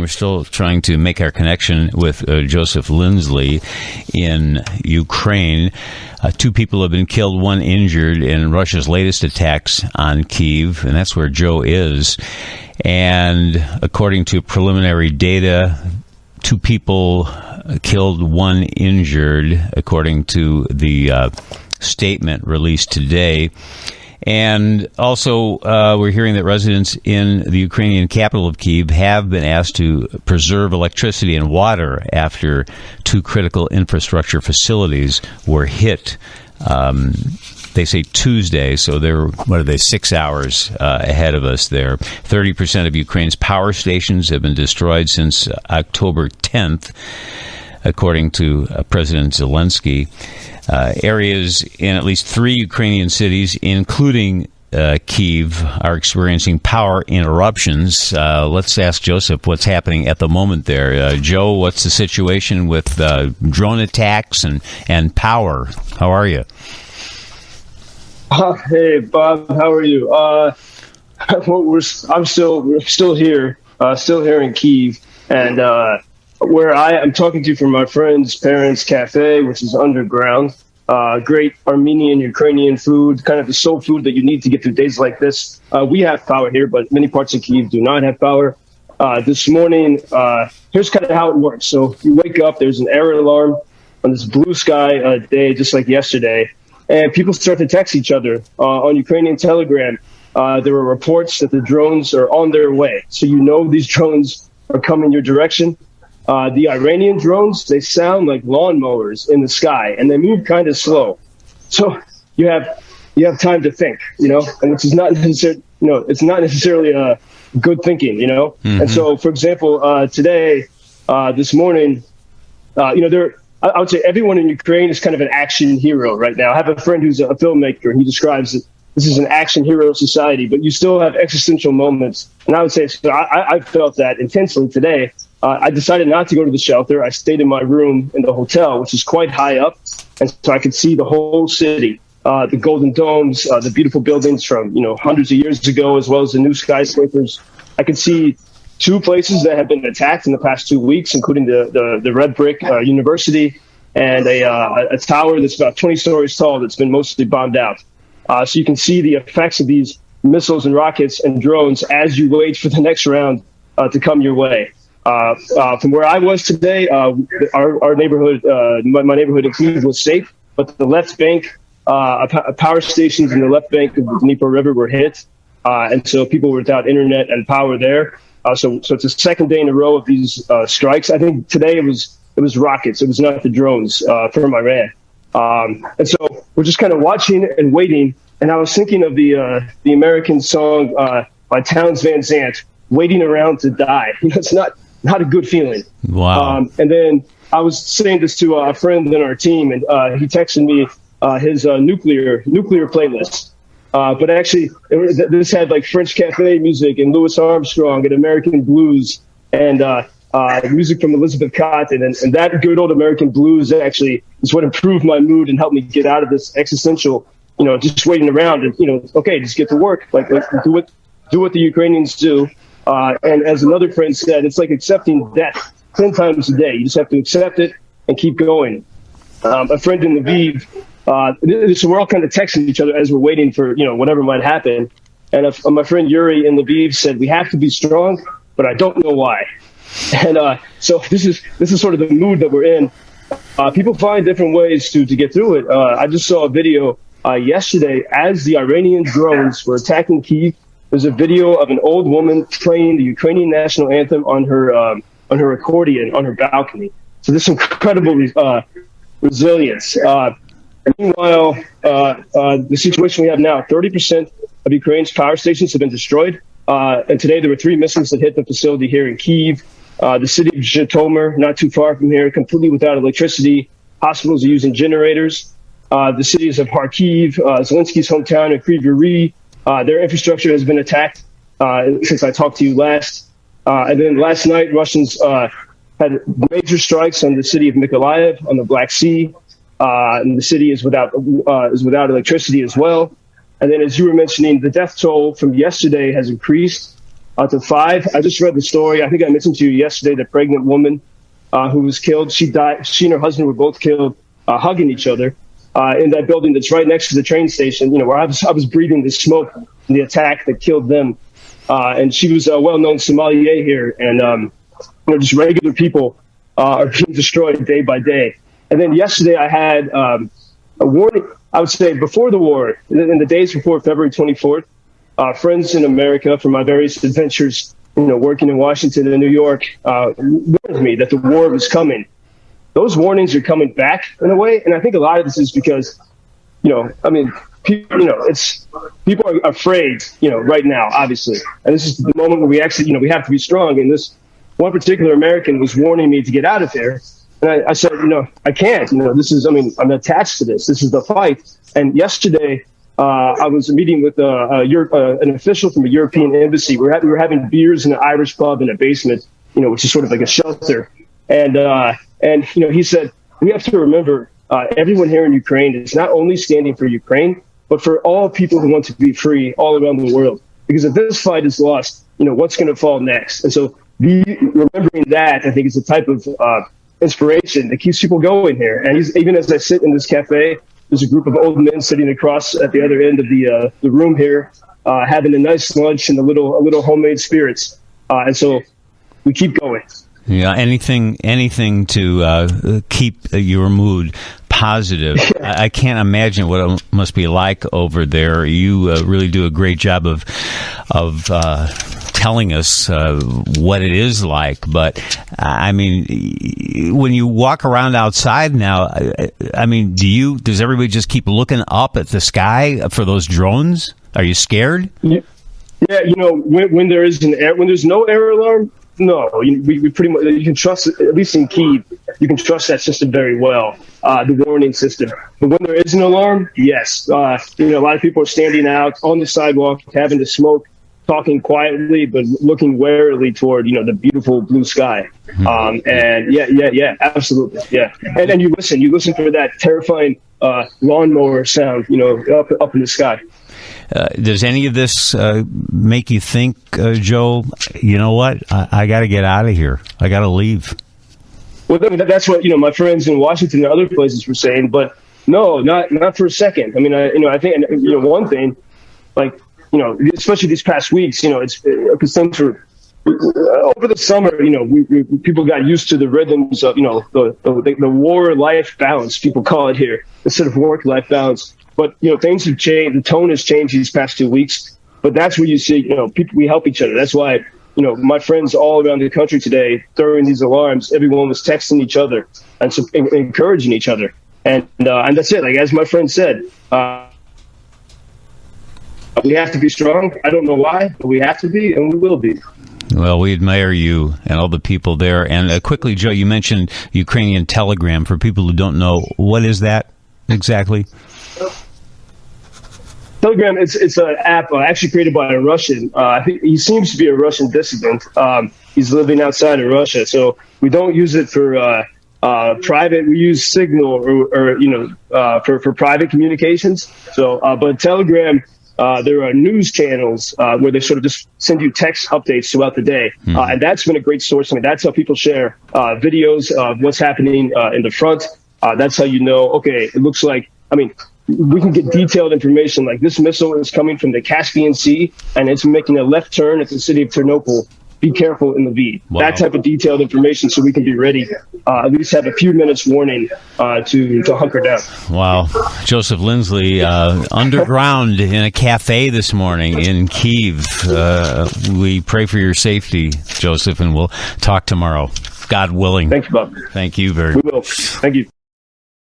still trying to make our connection with Joseph Lindsley in Ukraine. 2 people have been killed, 1 injured in Russia's latest attacks on Kyiv, and that's where Joe is. And according to preliminary data, 2 people killed, 1 injured, according to the statement released today. And also, we're hearing that residents in the Ukrainian capital of Kyiv have been asked to preserve electricity and water after 2 critical infrastructure facilities were hit. They say Tuesday, so they're, 6 hours ahead of us there. 30% of Ukraine's power stations have been destroyed since October 10th, according to President Zelensky. Areas in at least 3 Ukrainian cities, including Kyiv, are experiencing power interruptions. Let's ask Joseph what's happening at the moment there. Joe, what's the situation with drone attacks and power? How are you? Hey, Bob, how are you? We're still here in Kyiv, and where I'm talking to you from my friend's parents' cafe, which is underground. Great Armenian, Ukrainian food, kind of the soul food that you need to get through days like this. We have power here, but many parts of Kyiv do not have power. This morning, here's kind of how it works. So you wake up, there's an error alarm on this blue sky day, just like yesterday, and people start to text each other on Ukrainian Telegram. There were reports that the drones are on their way. So you know these drones are coming your direction. The Iranian drones, they sound like lawnmowers in the sky, and they move kind of slow. So you have time to think, and which is not necessarily, it's not necessarily good thinking, Mm-hmm. And so, for example, today, this morning, I would say everyone in Ukraine is kind of an action hero right now. I have a friend who's a filmmaker, and he describes it. This is an action hero society, but you still have existential moments. And I would say, so I felt that intensely today. I decided not to go to the shelter. I stayed in my room in the hotel, which is quite high up. And so I could see the whole city, the golden domes, the beautiful buildings from, hundreds of years ago, as well as the new skyscrapers. I could see 2 places that have been attacked in the past 2 weeks, including the Red Brick University and a tower that's about 20 stories tall that's been mostly bombed out. So you can see the effects of these missiles and rockets and drones as you wait for the next round to come your way. From where I was today, our neighborhood, my neighborhood in Kyiv was safe, but the left bank, power stations in the left bank of the Dnieper River were hit, and so people were without internet and power there. So it's the second day in a row of these strikes. I think today it was rockets. It was not the drones from Iran. And so we're just kind of watching and waiting. And I was thinking of the American song by Townes Van Zandt, "Waiting Around to Die." It's not a good feeling. Wow. And then I was saying this to a friend in our team, and he texted me his nuclear playlist. But actually, this had like French cafe music and Louis Armstrong and American blues and music from Elizabeth Cotten. And that good old American blues actually is what improved my mood and helped me get out of this existential, just waiting around and, okay, just get to work. Like do what the Ukrainians do. And as another friend said, it's like accepting death 10 times a day. You just have to accept it and keep going. A friend in Lviv, so we're all kind of texting each other as we're waiting for, whatever might happen. And my friend Yuri in Lviv said, "We have to be strong, but I don't know why." And so this is sort of the mood that we're in. People find different ways to get through it. I just saw a video yesterday as the Iranian drones were attacking Kyiv. There's a video of an old woman playing the Ukrainian national anthem on her accordion on her balcony. So there's incredible resilience. Meanwhile, the situation we have now, 30% of Ukraine's power stations have been destroyed. And today there were 3 missiles that hit the facility here in Kyiv. The city of Zhytomyr, not too far from here, completely without electricity. Hospitals are using generators. The cities of Kharkiv, Zelensky's hometown, and Kryvyi Rih, their infrastructure has been attacked since I talked to you last. And then last night, Russians had major strikes on the city of Mykolaiv on the Black Sea. And the city is without electricity as well. And then, as you were mentioning, the death toll from yesterday has increased. to 5. I just read the story. I think I mentioned to you yesterday, the pregnant woman who was killed. She died. She and her husband were both killed, hugging each other in that building that's right next to the train station, where I was breathing the smoke from the attack that killed them. And she was a well-known sommelier here. And, just regular people are being destroyed day by day. And then yesterday I had a warning, I would say before the war, in the days before February 24th, friends in America from my various adventures, working in Washington and New York, warned me that the war was coming. Those warnings are coming back in a way. And I think a lot of this is because, people are afraid, right now, obviously. And this is the moment where we actually, we have to be strong. And this one particular American was warning me to get out of there. And I said, I can't, this is, I'm attached to this. This is the fight. And yesterday, I was meeting with an official from a European embassy. We were having beers in an Irish pub in a basement, which is sort of like a shelter. And he said, we have to remember, everyone here in Ukraine is not only standing for Ukraine, but for all people who want to be free all around the world. Because if this fight is lost, what's going to fall next? And so remembering that, I think, is a type of inspiration that keeps people going here. And even as I sit in this cafe, there's a group of old men sitting across at the other end of the room here, having a nice lunch and a little homemade spirits. And so we keep going. Yeah, anything to keep your mood positive. Yeah. I can't imagine what it must be like over there. You really do a great job of telling us what it is like. But when you walk around outside now, does everybody just keep looking up at the sky for those drones? Are you scared? Yeah, when there's no air alarm. No, we pretty much, you can trust, at least in Kyiv, you can trust that system very well, the warning system. But when there is an alarm, yes. A lot of people are standing out on the sidewalk, having to smoke, talking quietly, but looking warily toward, the beautiful blue sky. And yeah, absolutely. Yeah. And then you listen for that terrifying lawnmower sound, up in the sky. Does any of this make you think, Joe, you know what? I got to get out of here. I got to leave. Well, that's what, my friends in Washington and other places were saying. But no, not for a second. I think, one thing, especially these past weeks, it's because things were over the summer, people got used to the rhythms of, the war-life balance, people call it here, instead of work-life balance. But, things have changed. The tone has changed these past 2 weeks. But that's where you see, people, we help each other. That's why, my friends all around the country today, during these alarms, everyone was texting each other and encouraging each other. And that's it. Like, as my friend said, we have to be strong. I don't know why, but we have to be, and we will be. Well, we admire you and all the people there. And quickly, Joe, you mentioned Ukrainian Telegram. For people who don't know, what is that exactly? Telegram, it's an app actually created by a Russian. I think he seems to be a Russian dissident. He's living outside of Russia, so we don't use it for private. We use Signal for private communications. So, but Telegram, there are news channels where they sort of just send you text updates throughout the day, and that's been a great source. That's how people share videos of what's happening in the front. That's how okay, it looks like. We can get detailed information like this missile is coming from the Caspian Sea and it's making a left turn at the city of Ternopil. Be careful in the V. Wow. That type of detailed information so we can be ready, at least have a few minutes warning to hunker down. Wow. Joseph Lindsley, underground in a cafe this morning in Kyiv. We pray for your safety, Joseph, and we'll talk tomorrow. God willing. Thanks, Bob. Thank you very much. We will. Thank you.